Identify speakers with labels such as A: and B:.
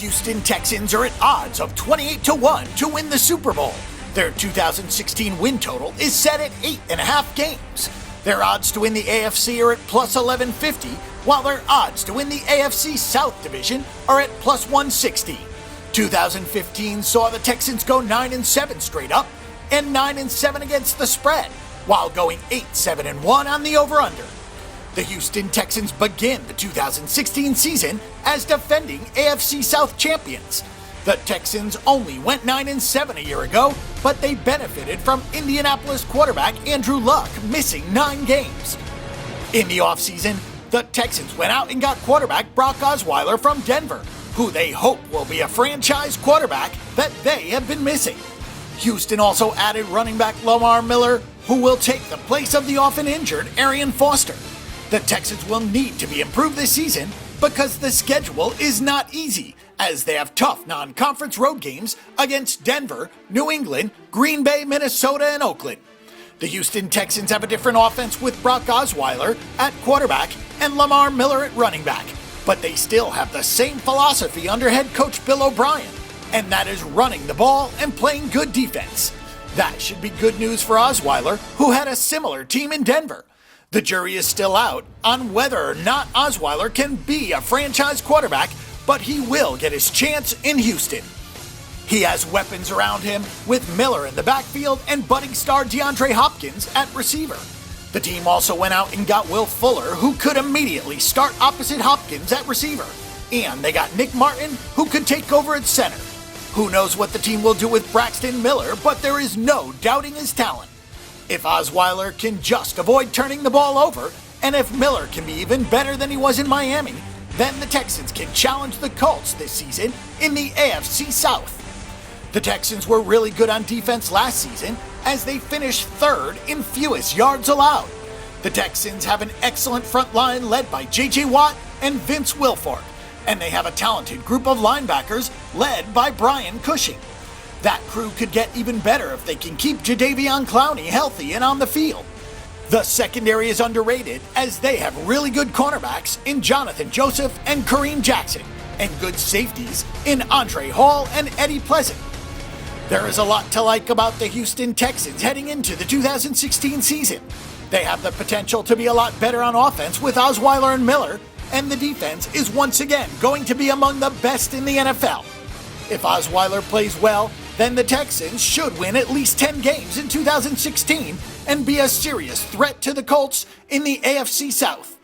A: Houston Texans are at odds of 28-1 to win the Super Bowl. Their 2016 win total is set at 8.5 games. Their odds to win the AFC are at plus 1150, while their odds to win the AFC South Division are at plus 160. 2015 saw the Texans go 9-7 straight up and 9-7 against the spread, while going 8-7-1 on the over-under. The Houston Texans begin the 2016 season as defending AFC South champions. The Texans only went 9-7 a year ago, but they benefited from Indianapolis quarterback Andrew Luck missing 9 games. In the offseason, the Texans went out and got quarterback Brock Osweiler from Denver, who they hope will be a franchise quarterback that they have been missing. Houston also added running back Lamar Miller, who will take the place of the often injured Arian Foster. The Texans will need to be improved this season because the schedule is not easy, as they have tough non-conference road games against Denver, New England, Green Bay, Minnesota, and Oakland. The Houston Texans have a different offense with Brock Osweiler at quarterback and Lamar Miller at running back, but they still have the same philosophy under head coach Bill O'Brien, and that is running the ball and playing good defense. That should be good news for Osweiler, who had a similar team in Denver. The jury is still out on whether or not Osweiler can be a franchise quarterback, but he will get his chance in Houston. He has weapons around him with Miller in the backfield and budding star DeAndre Hopkins at receiver. The team also went out and got Will Fuller, who could immediately start opposite Hopkins at receiver. And they got Nick Martin, who could take over at center. Who knows what the team will do with Braxton Miller, but there is no doubting his talent. If Osweiler can just avoid turning the ball over, and if Miller can be even better than he was in Miami, then the Texans can challenge the Colts this season in the AFC South. The Texans were really good on defense last season as they finished third in fewest yards allowed. The Texans have an excellent front line led by J.J. Watt and Vince Wilfork, and they have a talented group of linebackers led by Brian Cushing. That crew could get even better if they can keep Jadeveon Clowney healthy and on the field. The secondary is underrated as they have really good cornerbacks in Jonathan Joseph and Kareem Jackson, and good safeties in Andre Hall and Eddie Pleasant. There is a lot to like about the Houston Texans heading into the 2016 season. They have the potential to be a lot better on offense with Osweiler and Miller, and the defense is once again going to be among the best in the NFL. If Osweiler plays well, then the Texans should win at least 10 games in 2016 and be a serious threat to the Colts in the AFC South.